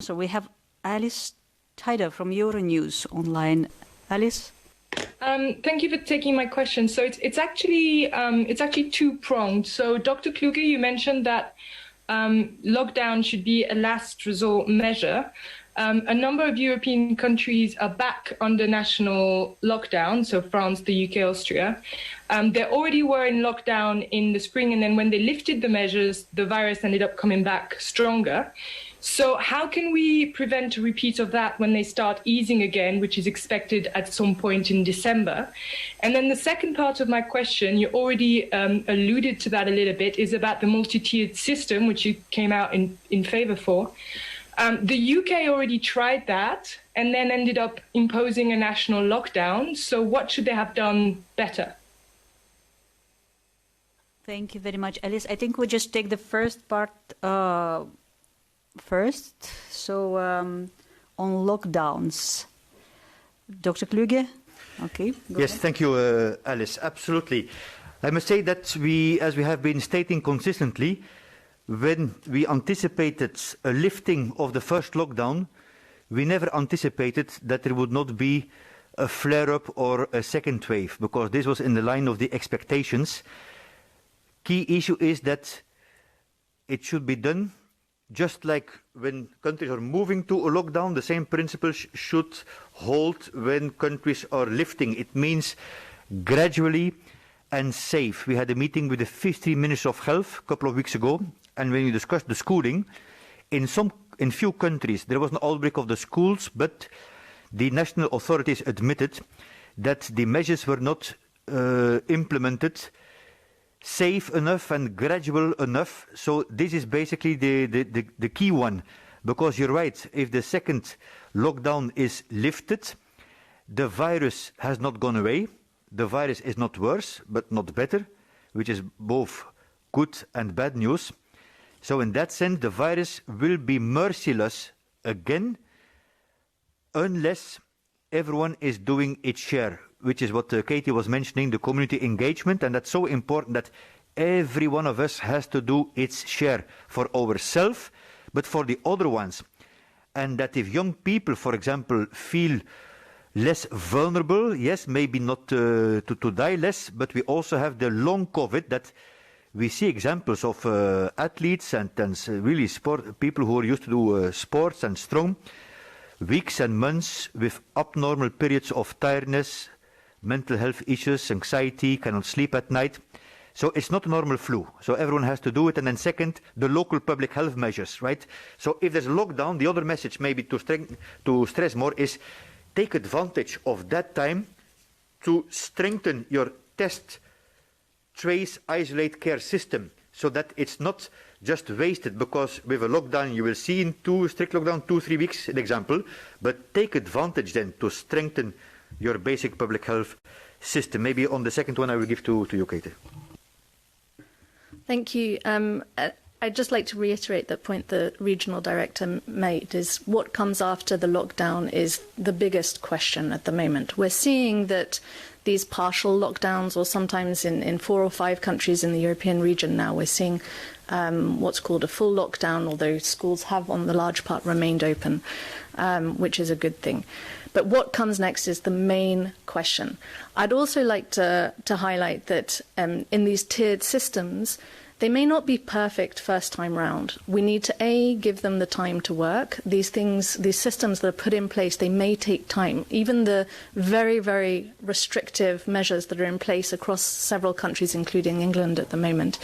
So we have Alice Tider from Euronews online. Alice? Thank you for taking my question. So it's actually two-pronged. So Dr. Kluge, you mentioned that lockdown should be a last resort measure. A number of European countries are back under national lockdown, so France, the UK, Austria. They already were in lockdown in the spring, and then when they lifted the measures, the virus ended up coming back stronger. So how can we prevent a repeat of that when they start easing again, which is expected at some point in December? And then the second part of my question, you already alluded to that a little bit, is about the multi-tiered system, which you came out in favor for. The UK already tried that and then ended up imposing a national lockdown. So what should they have done better? Thank you very much, Alice. I think we'll just take the first part first. So on lockdowns. Dr. Kluge? Okay. Yes, thank you, Alice. Absolutely. I must say that as we have been stating consistently, when we anticipated a lifting of the first lockdown, we never anticipated that there would not be a flare-up or a second wave, because this was in the line of the expectations. Key issue is that it should be done just like when countries are moving to a lockdown, the same principles should hold when countries are lifting. It means gradually and safe. We had a meeting with the 15 Ministers of Health a couple of weeks ago, and when we discussed the schooling, in few countries there was an outbreak of the schools, but the national authorities admitted that the measures were not implemented safe enough and gradual enough. So this is basically the key one, because you're right, if the second lockdown is lifted, the virus has not gone away. The virus is not worse, but not better, which is both good and bad news. So in that sense, the virus will be merciless again, unless everyone is doing its share, which is what Katie was mentioning, the community engagement, and that's so important that every one of us has to do its share for ourselves, but for the other ones. And that if young people, for example, feel less vulnerable, yes, maybe not to die less, but we also have the long COVID that we see examples of athletes and really people who are used to do sports and strong, weeks and months with abnormal periods of tiredness, mental health issues, anxiety, cannot sleep at night. So it's not a normal flu. So everyone has to do it. And then second, the local public health measures, right? So if there's a lockdown, the other message maybe to stress more is take advantage of that time to strengthen your test, trace, isolate, care system, so that it's not just wasted, because with a lockdown you will see in strict lockdown 2-3 weeks, an example, but take advantage then to strengthen your basic public health system. Maybe on the second one I will give to you, Kate. Thank you. I'd just like to reiterate that point the regional director made, is what comes after the lockdown is the biggest question at the moment. We're seeing that these partial lockdowns, or sometimes in 4 or 5 countries in the European region now, we're seeing what's called a full lockdown, although schools have on the large part remained open, which is a good thing. But what comes next is the main question. I'd also like to highlight that in these tiered systems, they may not be perfect first time round. We need to, give them the time to work. These systems that are put in place, they may take time. Even the very, very restrictive measures that are in place across several countries, including England at the moment,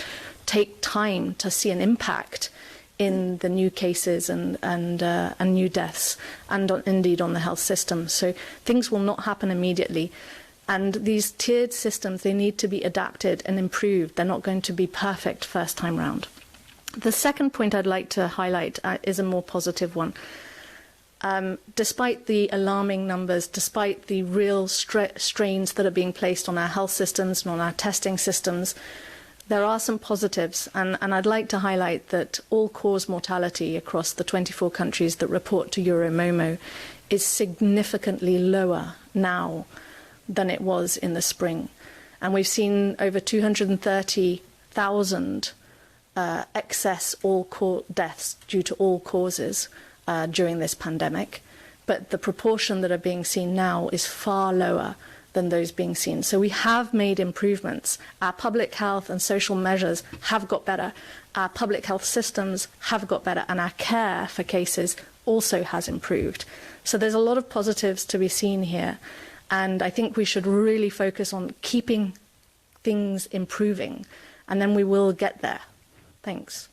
take time to see an impact in the new cases and new deaths, and indeed on the health system. So things will not happen immediately. And these tiered systems, they need to be adapted and improved. They're not going to be perfect first time round. The second point I'd like to highlight is a more positive one. Despite the alarming numbers, despite the real strains that are being placed on our health systems and on our testing systems, there are some positives, and I'd like to highlight that all-cause mortality across the 24 countries that report to Euromomo is significantly lower now than it was in the spring. And we've seen over 230,000 excess deaths due to all causes during this pandemic, but the proportion that are being seen now is far lower than those being seen. So we have made improvements. Our public health and social measures have got better. Our public health systems have got better, and our care for cases also has improved. So there's a lot of positives to be seen here, and I think we should really focus on keeping things improving, and then we will get there. Thanks.